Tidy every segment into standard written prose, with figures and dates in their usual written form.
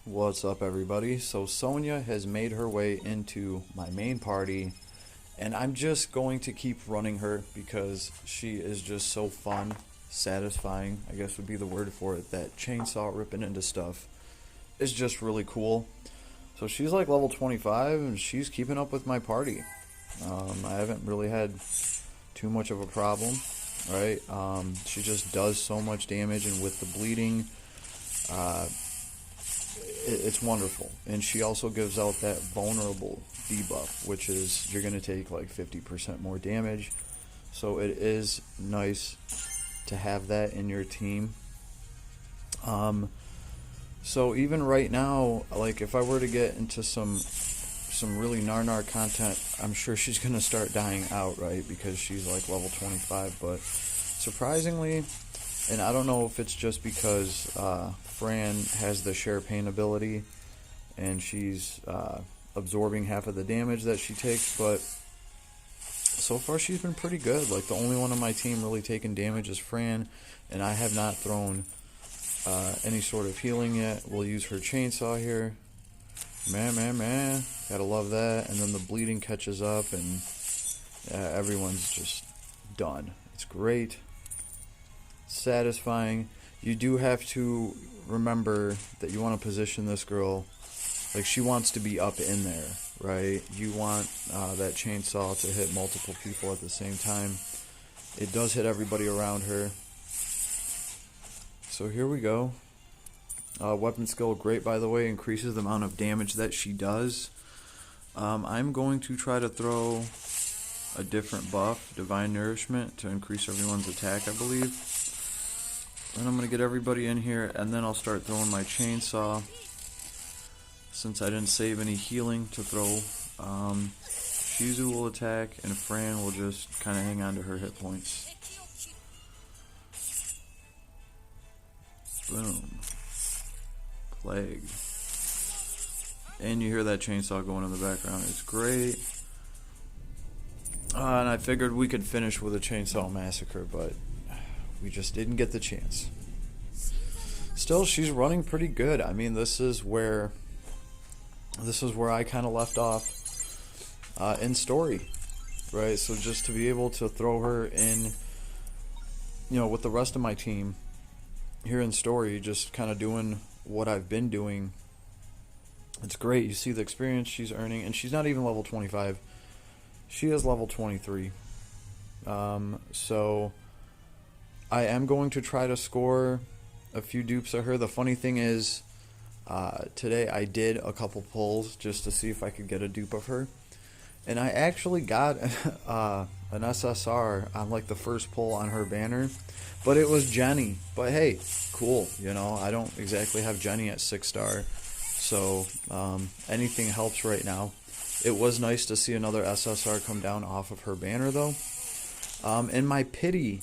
What's up, everybody? So Sonya has made her way into my main party, and I'm just going to keep running her because she is just so fun, satisfying, I guess would be the word for it. That chainsaw ripping into stuff is just really cool. So she's like level 25, and she's keeping up with my party. I haven't really had too much of a problem, right? She just does so much damage, and with the bleeding, it's wonderful. And she also gives out that vulnerable debuff, which is you're going to take like 50% more damage. So it is nice to have that in your team. So even right now, like if I were to get into some really Narnar content, I'm sure she's going to start dying out, right? Because she's like level 25. But surprisingly, and I don't know if it's just because Fran has the share pain ability and she's absorbing half of the damage that she takes, but so far she's been pretty good. Like the only one on my team really taking damage is Fran, and I have not thrown any sort of healing yet. We'll use her chainsaw here. Man. Gotta love that. And then the bleeding catches up and everyone's just done. It's great. Satisfying. You do have to remember that you want to position this girl like she wants to be up in there, right? You want that chainsaw to hit multiple people at the same time. It does hit everybody around her. So here we go. Weapon skill, great by the way, increases the amount of damage that she does. I'm going to try to throw a different buff, Divine Nourishment, to increase everyone's attack, I believe. And I'm going to get everybody in here, and then I'll start throwing my chainsaw. Since I didn't save any healing to throw, Shizu will attack, and Fran will just kind of hang on to her hit points. Boom. Plague. And you hear that chainsaw going in the background. It's great. And I figured we could finish with a chainsaw massacre, but we just didn't get the chance. Still, she's running pretty good. I mean, this is where I kind of left off in story, right? So just to be able to throw her in, with the rest of my team here in story, just kind of doing what I've been doing. It's great. You see the experience she's earning, and she's not even level 25. She is level 23. So I am going to try to score a few dupes of her. The funny thing is, today I did a couple pulls just to see if I could get a dupe of her, and I actually got an SSR on like the first pull on her banner, but it was Jenny. But hey, cool, I don't exactly have Jenny at 6-star, so anything helps right now. It was nice to see another SSR come down off of her banner though, and my pity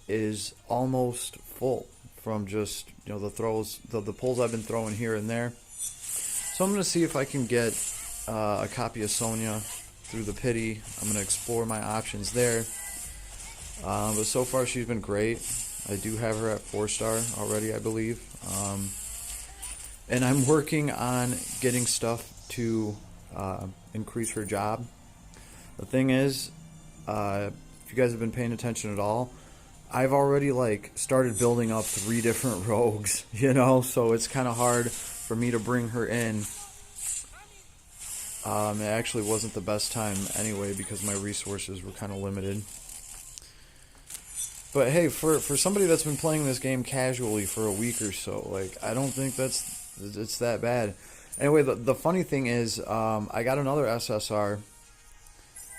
is almost full from just the throws, the pulls I've been throwing here and there. So I'm going to see if I can get a copy of Sonya through the pity. I'm going to explore my options there. But so far she's been great. I do have her at 4-star already, I believe. And I'm working on getting stuff to increase her job. The thing is, if you guys have been paying attention at all, I've already started building up 3 different rogues, so it's kind of hard for me to bring her in. It actually wasn't the best time anyway because my resources were kind of limited. But hey, for somebody that's been playing this game casually for a week or so, I don't think it's that bad. Anyway, the funny thing is, I got another SSR,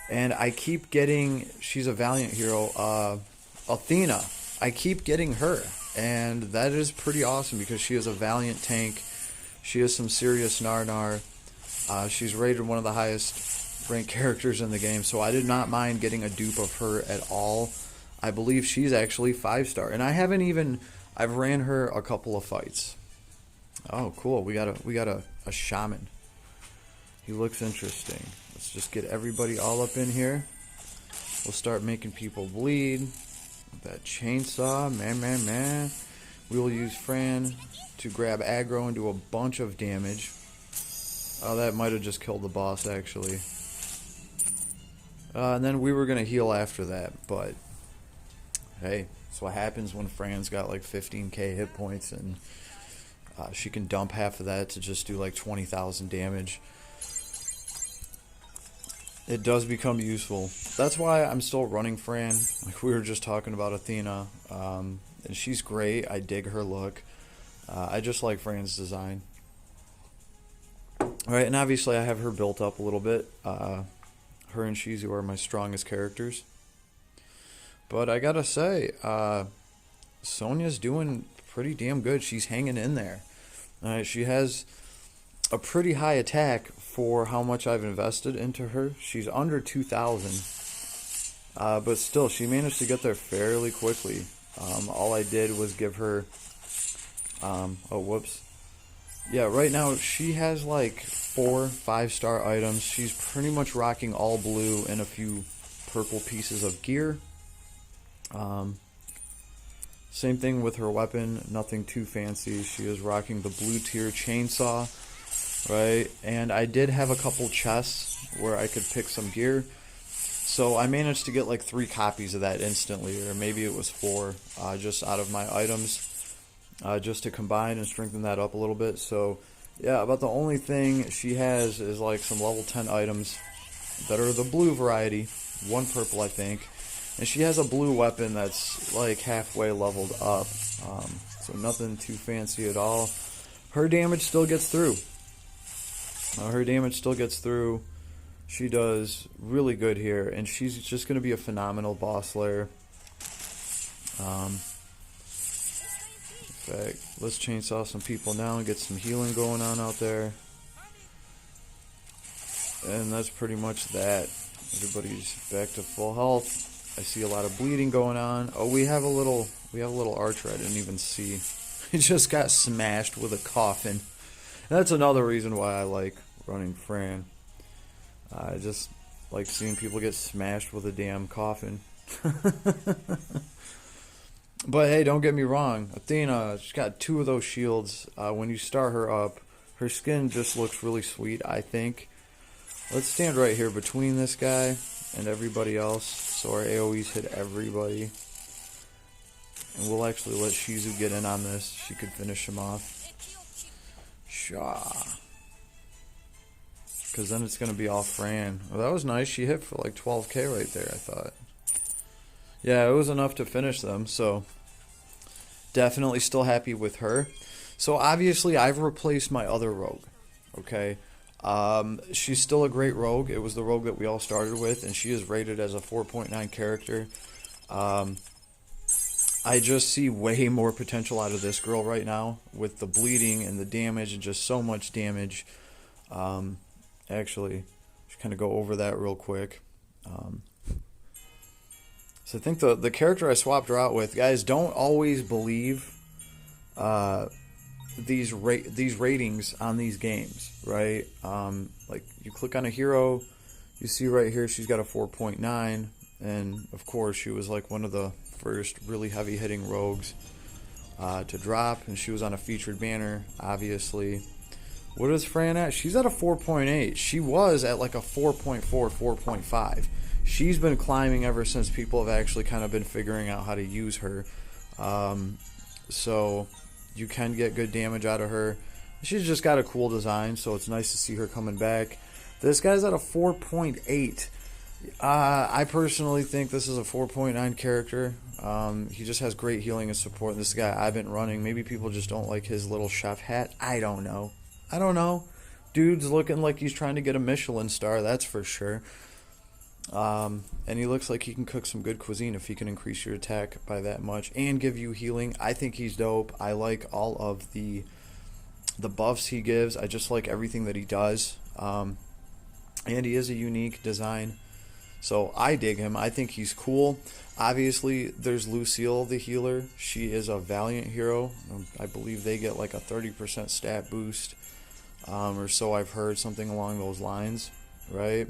and I keep getting, she's a Valiant hero, Athena. I keep getting her, and that is pretty awesome because she is a Valiant tank. She is some serious Narnar. She's rated one of the highest ranked characters in the game, so I did not mind getting a dupe of her at all. I believe she's actually 5-star, and I've ran her a couple of fights. Oh, cool. We got a shaman. He looks interesting. Let's just get everybody all up in here. We'll start making people bleed. That chainsaw, man. We will use Fran to grab aggro and do a bunch of damage. Oh, that might have just killed the boss, actually. And then we were going to heal after that, but hey, that's what happens when Fran's got like 15k hit points, and she can dump half of that to just do like 20,000 damage. It does become useful. That's why I'm still running Fran. Like we were just talking about Athena, and she's great. I dig her look. I just like Fran's design. Alright, and obviously I have her built up a little bit. Her and Shizu are my strongest characters. But I gotta say, Sonya's doing pretty damn good. She's hanging in there. She has a pretty high attack for how much I've invested into her. She's under 2,000. But still, she managed to get there fairly quickly. All I did was give her... oh, whoops. Yeah, right now she has like 4 5-star items. She's pretty much rocking all blue and a few purple pieces of gear. Same thing with her weapon, nothing too fancy. She is rocking the blue tier chainsaw, right? And I did have a couple chests where I could pick some gear. So I managed to get like 3 copies of that instantly, or maybe it was 4, just out of my items. Just to combine and strengthen that up a little bit. So, yeah, about the only thing she has is like some level 10 items that are the blue variety. 1 purple, I think. And she has a blue weapon that's like halfway leveled up. So nothing too fancy at all. Her damage still gets through. She does really good here. And she's just going to be a phenomenal boss slayer. In fact, let's chainsaw some people now and get some healing going on out there. And that's pretty much that. Everybody's back to full health. I see a lot of bleeding going on. Oh, we have a little archer I didn't even see. He just got smashed with a coffin. And that's another reason why I like running Fran. I just like seeing people get smashed with a damn coffin. But hey, don't get me wrong. Athena, she's got 2 of those shields. When you start her up, her skin just looks really sweet, I think. Let's stand right here between this guy and everybody else, so our AoEs hit everybody. And we'll actually let Shizu get in on this. She could finish him off. Shaw. Because then it's going to be all Fran. Well, that was nice. She hit for like 12k right there, I thought. Yeah, it was enough to finish them, so definitely still happy with her. So obviously I've replaced my other rogue, okay? She's still a great rogue. It was the rogue that we all started with, and she is rated as a 4.9 character. I just see way more potential out of this girl right now with the bleeding and the damage and just so much damage. Actually, just kind of go over that real quick. So I think the character I swapped her out with, guys, don't always believe these ratings on these games, right? Like you click on a hero, you see right here she's got a 4.9, and of course she was like one of the first really heavy hitting rogues to drop, and she was on a featured banner, obviously. What is Fran at? She's at a 4.8. She was at like a 4.4, 4.5. She's been climbing ever since people have actually kind of been figuring out how to use her. So you can get good damage out of her. She's just got a cool design, so it's nice to see her coming back. This guy's at a 4.8. I personally think this is a 4.9 character. He just has great healing and support. This guy I've been running. Maybe people just don't like his little chef hat. I don't know. Dude's looking like he's trying to get a Michelin star, that's for sure. And he looks like he can cook some good cuisine if he can increase your attack by that much and give you healing. I think he's dope. I like all of the buffs he gives. I just like everything that he does. And he is a unique design. So I dig him. I think he's cool. Obviously, there's Lucille, the healer. She is a Valiant hero. I believe they get like a 30% stat boost. Or so I've heard, something along those lines, right?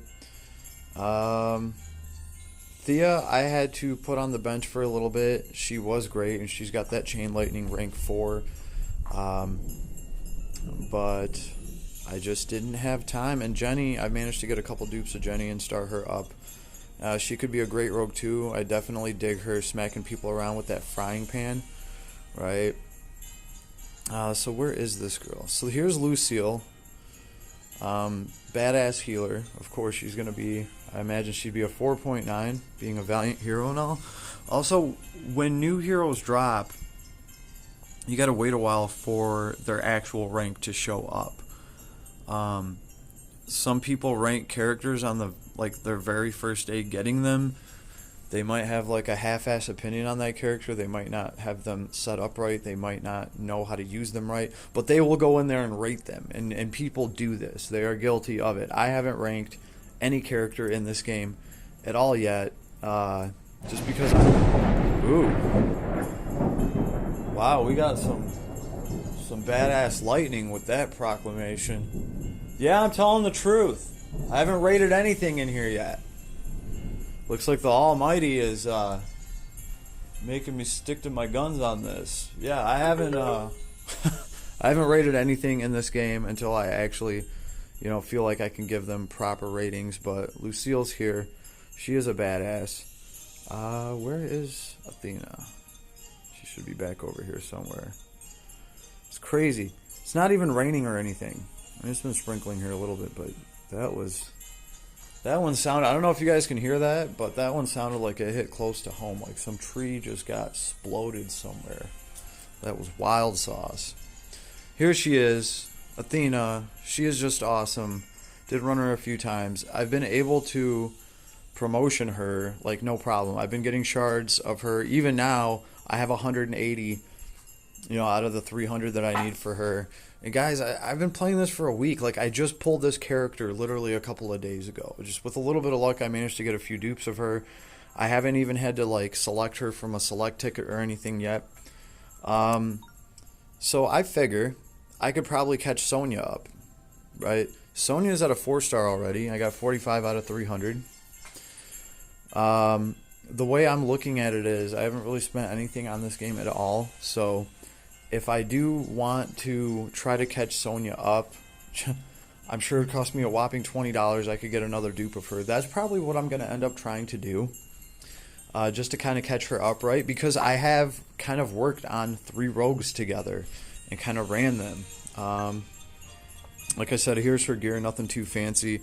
Thea, I had to put on the bench for a little bit. She was great, and she's got that Chain Lightning rank 4. Um, but I just didn't have time. And Jenny, I managed to get a couple dupes of Jenny and start her up. She could be a great rogue too. I definitely dig her smacking people around with that frying pan, right? So where is this girl? So here's Lucille. Badass healer. Of course, she's going to be, I imagine she'd be a 4.9, being a valiant hero and all. Also, when new heroes drop, you got to wait a while for their actual rank to show up. Some people rank characters on their very first day getting them. They might have like a half-ass opinion on that character. They might not have them set up right. They might not know how to use them right. But they will go in there and rate them. And people do this. They are guilty of it. I haven't ranked any character in this game at all yet. Just because Ooh. Wow, we got some badass lightning with that proclamation. Yeah, I'm telling the truth. I haven't rated anything in here yet. Looks like the Almighty is making me stick to my guns on this. Yeah, I haven't I haven't rated anything in this game until I actually, feel like I can give them proper ratings. But Lucille's here. She is a badass. Where is Athena? She should be back over here somewhere. It's crazy. It's not even raining or anything. I mean, it's been sprinkling here a little bit, but that one sounded, I don't know if you guys can hear that, but that one sounded like it hit close to home, like some tree just got exploded somewhere. That was wild sauce. Here she is, Athena. She is just awesome. Did run her a few times. I've been able to promotion her like no problem. I've been getting shards of her. Even now, I have 180, out of the 300 that I need for her. And guys, I've been playing this for a week. Like, I just pulled this character literally a couple of days ago. Just with a little bit of luck, I managed to get a few dupes of her. I haven't even had to, select her from a select ticket or anything yet. So I figure I could probably catch Sonya up, right? Sonya's at a 4-star already. I got 45 out of 300. The way I'm looking at it is I haven't really spent anything on this game at all. So if I do want to try to catch Sonya up, I'm sure it cost me a whopping $20. I could get another dupe of her. That's probably what I'm going to end up trying to do, just to kind of catch her up, right? Because I have kind of worked on 3 rogues together and kind of ran them. Like I said, here's her gear, nothing too fancy.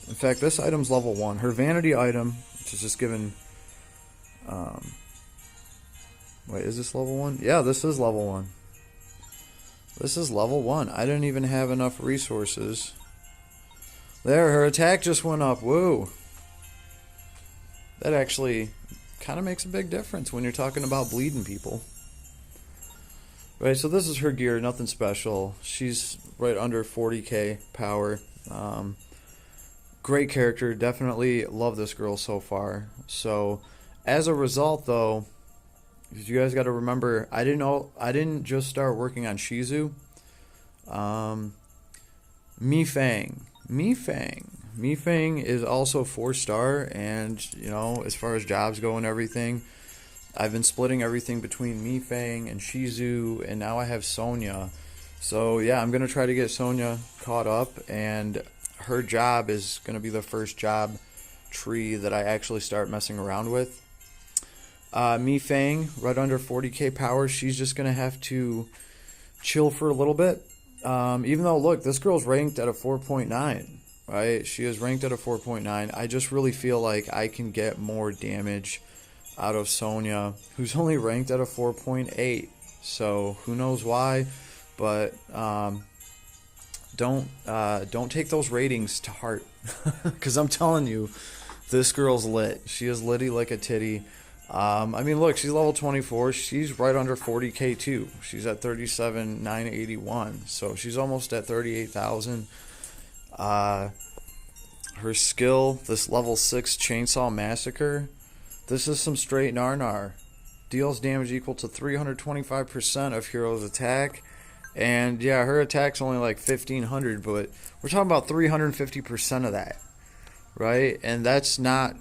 In fact, this item's level 1. Her vanity item, which is just given... wait, is this level 1? Yeah, this is level 1. This is level 1. I didn't even have enough resources. There, her attack just went up. Woo! That actually kind of makes a big difference when you're talking about bleeding people. Right, so this is her gear, nothing special. She's right under 40k power. Great character, definitely love this girl so far. So, as a result, though, you guys got to remember, I didn't just start working on Shizu. Mi Fang is also 4-star, and as far as jobs go and everything, I've been splitting everything between Mi Fang and Shizu, and now I have Sonya. So yeah, I'm gonna try to get Sonya caught up, and her job is gonna be the first job tree that I actually start messing around with. Mi Fang, right under 40k power, she's just going to have to chill for a little bit. Even though, look, this girl's ranked at a 4.9, right? She is ranked at a 4.9. I just really feel like I can get more damage out of Sonya, who's only ranked at a 4.8. So, who knows why, but don't take those ratings to heart. Because I'm telling you, this girl's lit. She is litty like a titty. I mean, look, she's level 24. She's right under 40k too. She's at 37,981. So she's almost at 38,000. Her skill, this level 6 Chainsaw Massacre, this is some straight nar. Deals damage equal to 325% of hero's attack. And yeah, her attack's only like 1,500, but we're talking about 350% of that. right? And that's not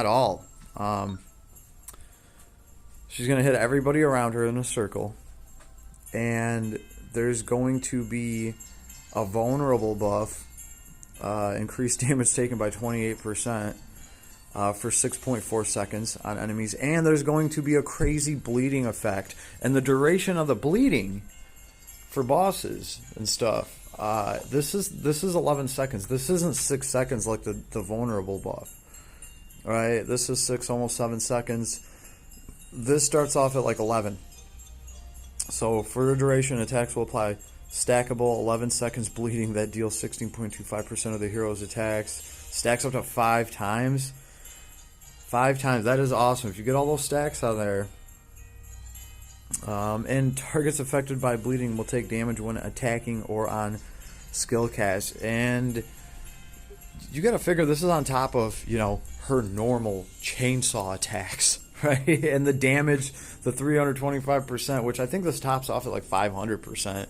all. She's gonna hit everybody around her in a circle, and there's going to be a vulnerable buff, increased damage taken by 28%. For 6.4 seconds on enemies, and there's going to be a crazy bleeding effect, and the duration of the bleeding for bosses and stuff. This is 11 seconds. This isn't 6 seconds like the vulnerable buff. All right, this is 6, almost 7 seconds. This starts off at like 11. So for the duration, attacks will apply stackable 11 seconds bleeding that deals 16.25% of the hero's attacks. Stacks up to 5 times. 5 times. That is awesome. If you get all those stacks on there. And targets affected by bleeding will take damage when attacking or on skill cast. And you got to figure this is on top of, her normal chainsaw attacks, right? And the damage, the 325%, which I think this tops off at like 500%.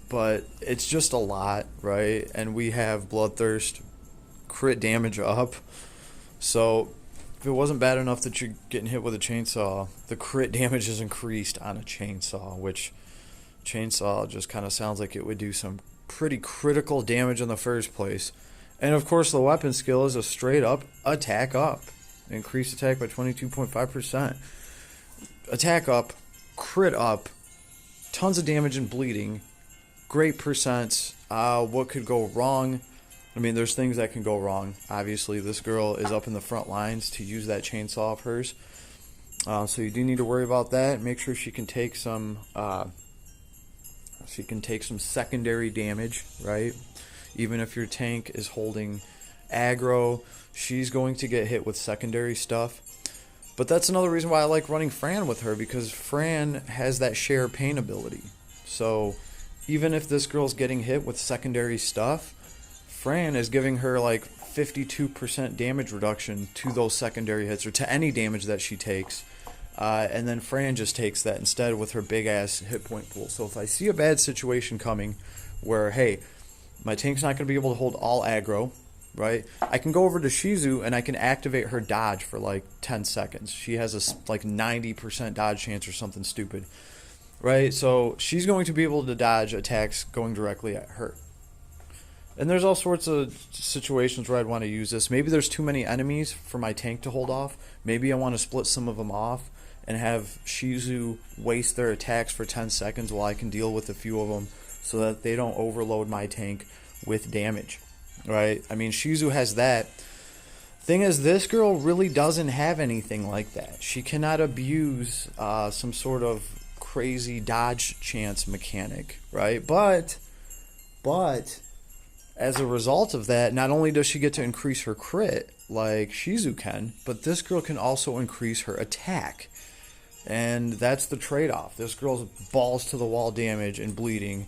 But it's just a lot, right? And we have Bloodthirst, crit damage up. So if it wasn't bad enough that you're getting hit with a chainsaw, the crit damage is increased on a chainsaw, which chainsaw just kind of sounds like it would do some pretty critical damage in the first place. And of course the weapon skill is a straight up attack up. Increased attack by 22.5%. Attack up, crit up, tons of damage and bleeding, great percents. What could go wrong? I mean, there's things that can go wrong. Obviously, this girl is up in the front lines to use that chainsaw of hers. So you do need to worry about that. Make sure she can take some secondary damage, right? Even if your tank is holding aggro, she's going to get hit with secondary stuff. But that's another reason why I like running Fran with her, because Fran has that share pain ability. So even if this girl's getting hit with secondary stuff, Fran is giving her like 52% damage reduction to those secondary hits, or to any damage that she takes. And then Fran just takes that instead with her big ass hit point pool. So if I see a bad situation coming where, hey, my tank's not going to be able to hold all aggro, right? I can go over to Shizu and I can activate her dodge for like 10 seconds. She has a like 90% dodge chance or something stupid, right? So she's going to be able to dodge attacks going directly at her. And there's all sorts of situations where I'd want to use this. Maybe there's too many enemies for my tank to hold off. Maybe I want to split some of them off and have Shizu waste their attacks for 10 seconds while I can deal with a few of them so that they don't overload my tank with damage, right? I mean, Shizu has that. Thing is, this girl really doesn't have anything like that. She cannot abuse some sort of crazy dodge chance mechanic, right? But as a result of that, not only does she get to increase her crit like Shizu can, but this girl can also increase her attack. And that's the trade-off. This girl's balls to the wall damage and bleeding.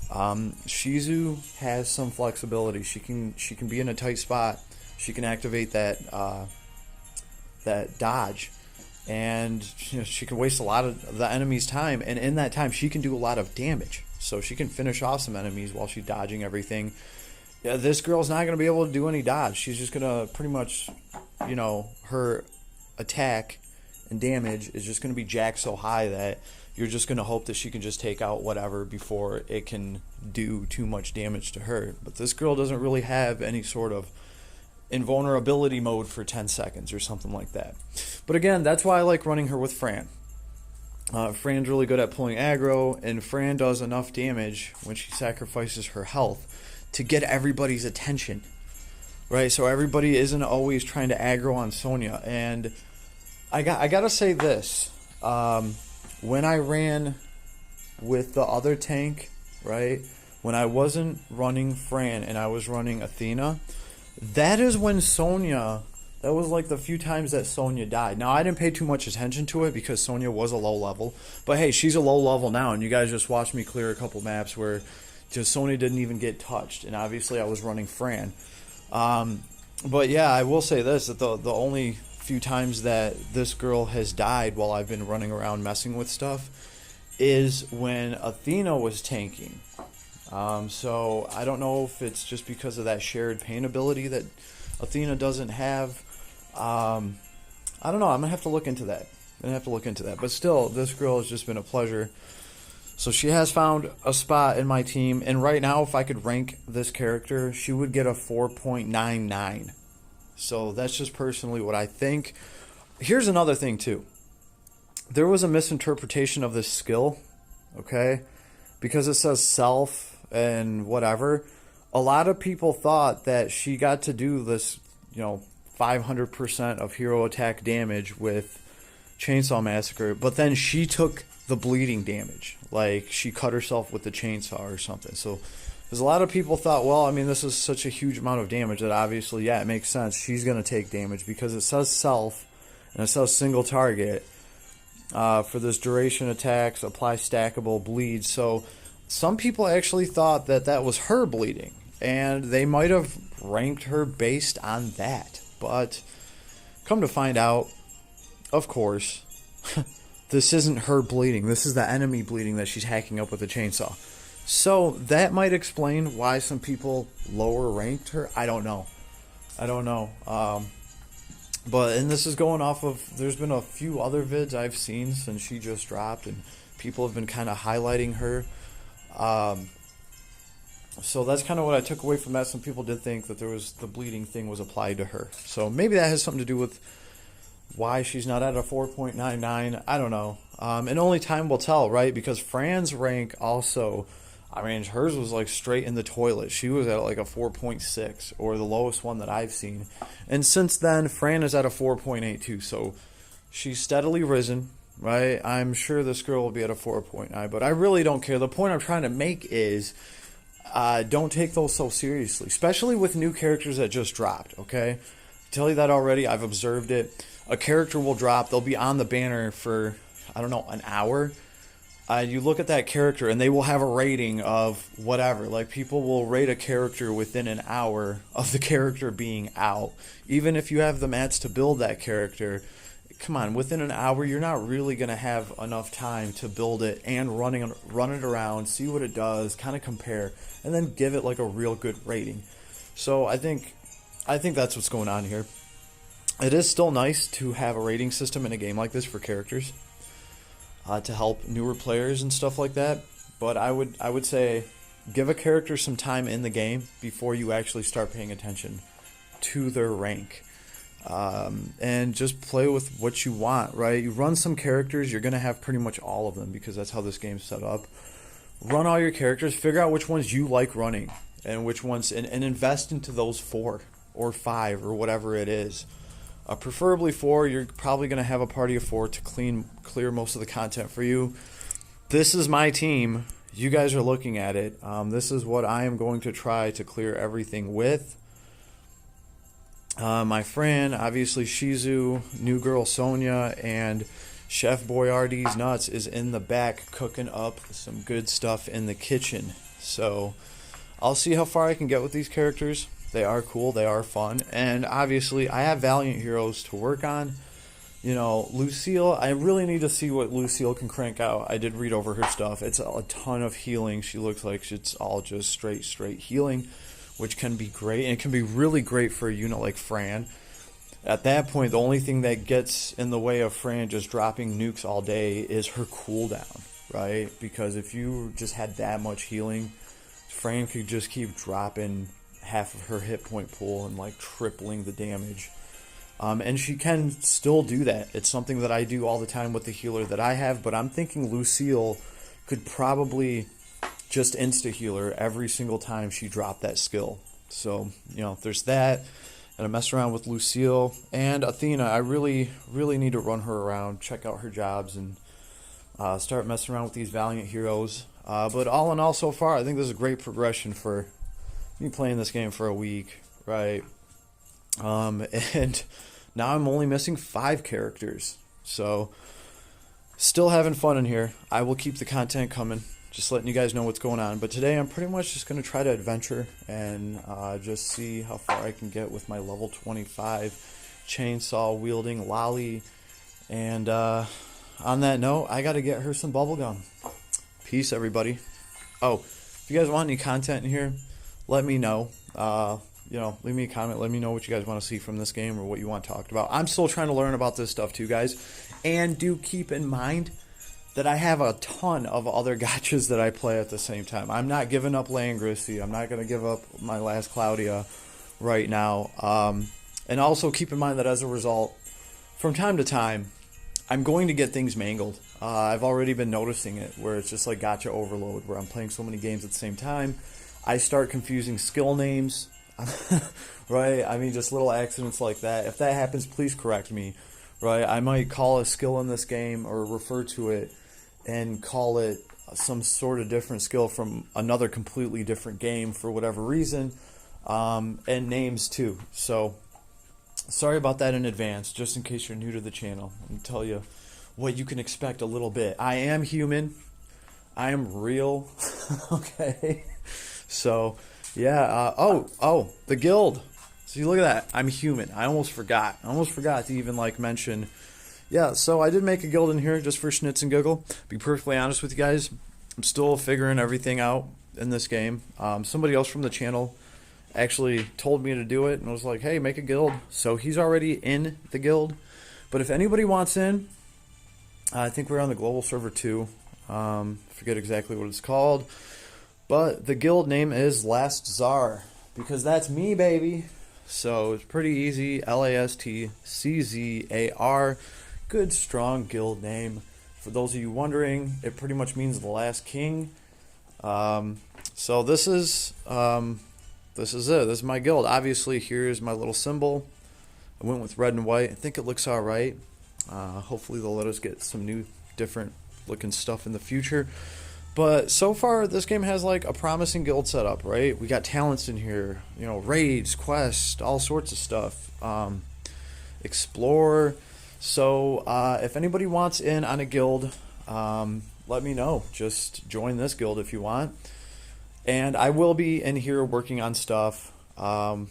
Shizu has some flexibility. She can be in a tight spot. She can activate that dodge, and she can waste a lot of the enemy's time. And in that time, she can do a lot of damage. So she can finish off some enemies while she's dodging everything. Yeah, this girl's not going to be able to do any dodge. She's just going to pretty much, her attack and damage is just going to be jacked so high that you're just going to hope that she can just take out whatever before it can do too much damage to her. But this girl doesn't really have any sort of invulnerability mode for 10 seconds or something like that. But again, that's why I like running her with Fran. Fran's really good at pulling aggro, and Fran does enough damage when she sacrifices her health to get everybody's attention, right? So everybody isn't always trying to aggro on Sonya. And I gotta say this, when I ran with the other tank, right, when I wasn't running Fran and I was running Athena, that is when Sonya, that was like the few times that Sonya died. Now, I didn't pay too much attention to it because Sonya was a low level, but hey, she's a low level now, and you guys just watched me clear a couple maps where just Sonya didn't even get touched, and obviously I was running Fran. But yeah, I will say this, that the only few times that this girl has died while I've been running around messing with stuff is when Athena was tanking. So I don't know if it's just because of that shared pain ability that Athena doesn't have. I don't know. I'm gonna have to look into that. But still, this girl has just been a pleasure. So she has found a spot in my team, and right now, if I could rank this character, she would get a 4.99. So that's just personally what I think. Here's another thing too. There was a misinterpretation of this skill, okay? Because it says self and whatever. A lot of people thought that she got to do this, 500% of hero attack damage with Chainsaw Massacre, but then she took the bleeding damage. Like, she cut herself with the chainsaw or something. So, there's a lot of people thought, well, I mean, this is such a huge amount of damage that obviously, yeah, it makes sense. She's going to take damage because it says self and it says single target. For this duration attacks, apply stackable bleed. So, some people actually thought that that was her bleeding, and they might have ranked her based on that. But come to find out, of course, this isn't her bleeding. This is the enemy bleeding that she's hacking up with a chainsaw. So that might explain why some people lower ranked her. I don't know. But, and this is going off of, there's been a few other vids I've seen since she just dropped, and people have been kind of highlighting her. So that's kind of what I took away from that. Some people did think that the bleeding thing was applied to her. So maybe that has something to do with why she's not at a 4.99. I don't know. And only time will tell, right? Because Fran's rank also, I mean, hers was like straight in the toilet. She was at like a 4.6, or the lowest one that I've seen. And since then, Fran is at a 4.82. So she's steadily risen, right? I'm sure this girl will be at a 4.9, but I really don't care. The point I'm trying to make is, don't take those so seriously, especially with new characters that just dropped, okay? I tell you that already. I've observed it. A character will drop. They'll be on the banner for, I don't know, an hour. You look at that character and they will have a rating of whatever. Like, people will rate a character within an hour of the character being out. Even if you have the mats to build that character, come on, within an hour, you're not really going to have enough time to build it and run it around, see what it does, kind of compare, and then give it like a real good rating. So I think that's what's going on here. It is still nice to have a rating system in a game like this for characters, to help newer players and stuff like that. But I would say give a character some time in the game before you actually start paying attention to their rank. And just play with what you want, right? You run some characters, you're going to have pretty much all of them because that's how this game's set up. Run all your characters, figure out which ones you like running and which ones, and invest into those 4 or 5 or whatever it is. Preferably 4. You're probably going to have a party of 4 to clear most of the content for you. This is my team. You guys are looking at it. This is what I am going to try to clear everything with. My friend, obviously Shizu, new girl Sonya, and Chef Boyardee's Nuts is in the back cooking up some good stuff in the kitchen. So I'll see how far I can get with these characters. They are cool, they are fun, and obviously I have Valiant heroes to work on. Lucille, I really need to see what Lucille can crank out. I did read over her stuff. It's a ton of healing. She looks like it's all just straight healing, which can be great, and it can be really great for a unit like Fran. At that point, the only thing that gets in the way of Fran just dropping nukes all day is her cooldown, right? Because if you just had that much healing, Fran could just keep dropping half of her hit point pool and like tripling the damage. And she can still do that. It's something that I do all the time with the healer that I have, but I'm thinking Lucille could probably just insta-healer every single time she dropped that skill. So, there's that. And I mess around with Lucille. And Athena, I really, really need to run her around, check out her jobs, and start messing around with these Valiant heroes. But all in all, so far, I think this is a great progression for me playing this game for a week, right? And now I'm only missing 5 characters. So, still having fun in here. I will keep the content coming. Just letting you guys know what's going on. But today I'm pretty much just going to try to adventure and just see how far I can get with my level 25 chainsaw wielding Lolly. And on that note, I got to get her some bubblegum. Peace, everybody. Oh, If you guys want any content in here, let me know. Leave me a comment. Let me know what you guys want to see from this game or what you want talked about. I'm still trying to learn about this stuff too, guys. And do keep in mind that I have a ton of other gachas that I play at the same time. I'm not giving up Langrissi. I'm not going to give up my last Claudia right now. And also keep in mind that as a result, from time to time, I'm going to get things mangled. I've already been noticing it, where it's just like gacha overload, where I'm playing so many games at the same time. I start confusing skill names, right? I mean, just little accidents like that. If that happens, please correct me, right? I might call a skill in this game or refer to it and call it some sort of different skill from another completely different game for whatever reason, and names too. So sorry about that in advance, just in case you're new to the channel. Let me tell you what you can expect a little bit. I am human. I am real. Okay. So, yeah. The guild. See, look at that. I'm human. I almost forgot. To even, mention. Yeah, so I did make a guild in here just for schnitz and giggle. Be perfectly honest with you guys, I'm still figuring everything out in this game. Somebody else from the channel actually told me to do it and was like, hey, make a guild. So he's already in the guild. But if anybody wants in, I think we're on the global server too. Forget exactly what it's called. But the guild name is Last Czar, because that's me, baby. So it's pretty easy. LASTCZAR. Good, strong guild name. For those of you wondering, it pretty much means the last king. So this is it. This is my guild. Obviously, here's my little symbol. I went with red and white. I think it looks all right. Hopefully, they'll let us get some new, different looking stuff in the future. But so far, this game has a promising guild setup, right? We got talents in here, raids, quests, all sorts of stuff. Explore. So if anybody wants in on a guild, let me know. Just join this guild if you want. And I will be in here working on stuff. For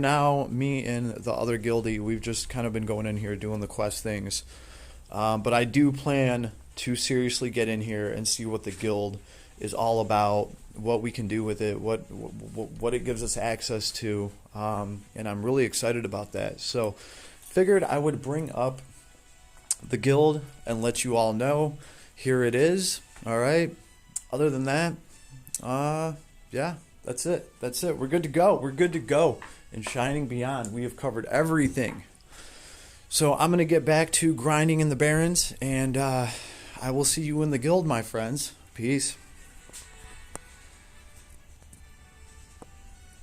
now, me and the other guildie, we've just kind of been going in here doing the quest things. But I do plan to seriously get in here and see what the guild is all about, what we can do with it, what it gives us access to, and I'm really excited about that. So figured I would bring up the guild and let you all know. Here it is. All right. Other than that, yeah, that's it. We're good to go. In Shining Beyond, we have covered everything. So I'm going to get back to grinding in the Barrens, and I will see you in the guild, my friends. Peace.